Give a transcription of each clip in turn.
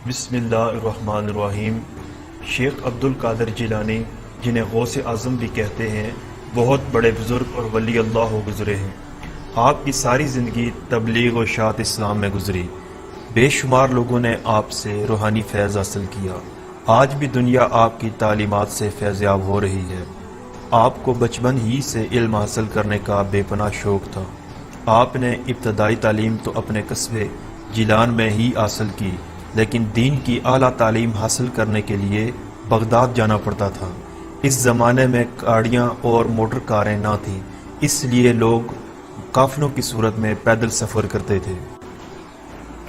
بسم اللہ الرحمن الرحیم۔ شیخ عبد القادر جیلانی، جنہیں غوث اعظم بھی کہتے ہیں، بہت بڑے بزرگ اور ولی اللہ ہو گزرے ہیں۔ آپ کی ساری زندگی تبلیغ و اشاعت اسلام میں گزری۔ بے شمار لوگوں نے آپ سے روحانی فیض حاصل کیا۔ آج بھی دنیا آپ کی تعلیمات سے فیضیاب ہو رہی ہے۔ آپ کو بچپن ہی سے علم حاصل کرنے کا بے پناہ شوق تھا۔ آپ نے ابتدائی تعلیم تو اپنے قصبے جیلان میں ہی حاصل کی، لیکن دین کی اعلیٰ تعلیم حاصل کرنے کے لیے بغداد جانا پڑتا تھا۔ اس زمانے میں گاڑیاں اور موٹر کاریں نہ تھیں، اس لیے لوگ قافلوں کی صورت میں پیدل سفر کرتے تھے۔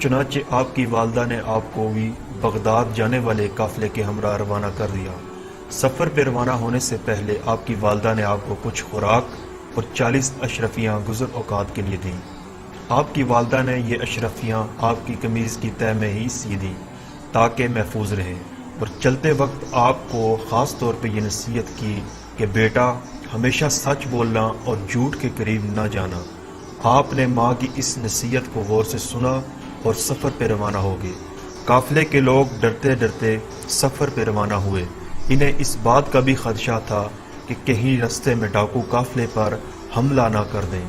چنانچہ آپ کی والدہ نے آپ کو بھی بغداد جانے والے قافلے کے ہمراہ روانہ کر دیا۔ سفر پہ روانہ ہونے سے پہلے آپ کی والدہ نے آپ کو کچھ خوراک اور 40 اشرفیاں گزر اوقات کے لیے دیں۔ آپ کی والدہ نے یہ اشرفیاں آپ کی قمیض کی تہہ میں ہی سی دیں تاکہ محفوظ رہیں، اور چلتے وقت آپ کو خاص طور پہ یہ نصیحت کی کہ بیٹا، ہمیشہ سچ بولنا اور جھوٹ کے قریب نہ جانا۔ آپ نے ماں کی اس نصیحت کو غور سے سنا اور سفر پہ روانہ ہو گئے۔ قافلے کے لوگ ڈرتے ڈرتے سفر پہ روانہ ہوئے۔ انہیں اس بات کا بھی خدشہ تھا کہ کہیں رستے میں ڈاکو قافلے پر حملہ نہ کر دیں،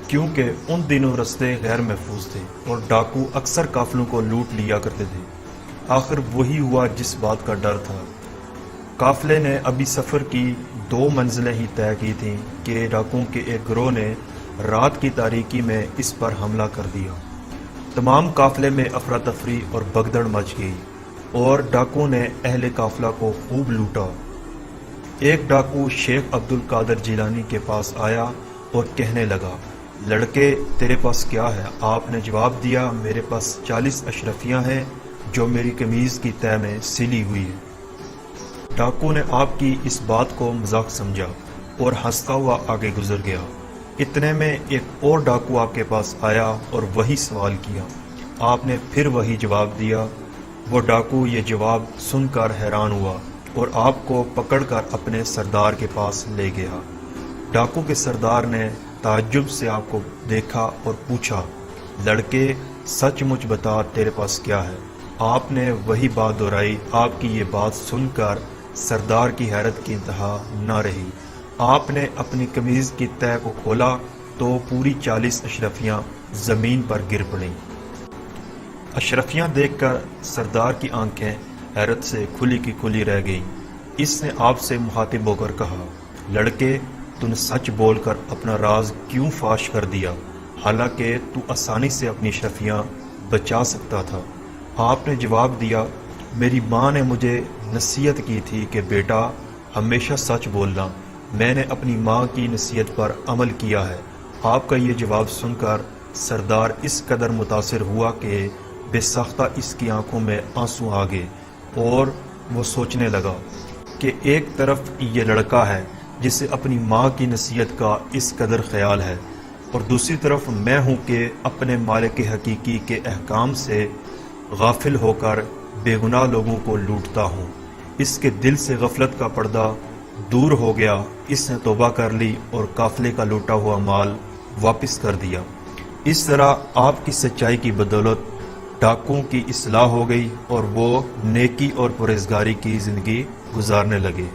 کیونکہ ان دنوں رستے غیر محفوظ تھے اور ڈاکو اکثر قافلوں کو لوٹ لیا کرتے تھے۔ آخر وہی ہوا جس بات کا ڈر تھا۔ قافلے نے ابھی سفر کی 2 منزلیں ہی طے کی تھیں کہ ڈاکوؤں کے ایک گروہ نے رات کی تاریکی میں اس پر حملہ کر دیا۔ تمام قافلے میں افراتفری اور بھگدڑ مچ گئی اور ڈاکو نے اہل قافلہ کو خوب لوٹا۔ ایک ڈاکو شیخ عبد القادر جیلانی کے پاس آیا اور کہنے لگا، لڑکے تیرے پاس کیا ہے؟ آپ نے جواب دیا، میرے پاس 40 اشرفیاں ہیں جو میری قمیض کی تہہ میں سلی ہوئی ہے۔ ڈاکو نے آپ کی اس بات کو مذاق سمجھا اور ہنستا ہوا آگے گزر گیا۔ اتنے میں ایک اور ڈاکو آپ کے پاس آیا اور وہی سوال کیا۔ آپ نے پھر وہی جواب دیا۔ وہ ڈاکو یہ جواب سن کر حیران ہوا اور آپ کو پکڑ کر اپنے سردار کے پاس لے گیا۔ ڈاکو کے سردار نے تعجب سے آپ کو دیکھا اور پوچھا، لڑکے سچ مچ بتا تیرے پاس کیا ہے؟ آپ نے وہی بات دہرائی۔ آپ کی یہ بات سن کر سردار کی حیرت کی انتہا نہ رہی۔ آپ نے اپنی قمیض کی تہہ کو کھولا تو پوری 40 اشرفیاں زمین پر گر پڑیں۔ اشرفیاں دیکھ کر سردار کی آنکھیں حیرت سے کھلی کی کھلی رہ گئیں۔ اس نے آپ سے مخاطب ہو کر کہا، لڑکے تو نے سچ بول کر اپنا راز کیوں فاش کر دیا، حالانکہ تو آسانی سے اپنی اشرفیاں بچا سکتا تھا؟ آپ نے جواب دیا، میری ماں نے مجھے نصیحت کی تھی کہ بیٹا ہمیشہ سچ بولنا۔ میں نے اپنی ماں کی نصیحت پر عمل کیا ہے۔ آپ کا یہ جواب سن کر سردار اس قدر متاثر ہوا کہ بے ساختہ اس کی آنکھوں میں آنسو آ گئے اور وہ سوچنے لگا کہ ایک طرف یہ لڑکا ہے جسے اپنی ماں کی نصیحت کا اس قدر خیال ہے، اور دوسری طرف میں ہوں کہ اپنے مالک حقیقی کے احکام سے غافل ہو کر بے گناہ لوگوں کو لوٹتا ہوں۔ اس کے دل سے غفلت کا پردہ دور ہو گیا۔ اس نے توبہ کر لی اور قافلے کا لوٹا ہوا مال واپس کر دیا۔ اس طرح آپ کی سچائی کی بدولت ڈاکوؤں کی اصلاح ہو گئی اور وہ نیکی اور پرہیزگاری کی زندگی گزارنے لگے۔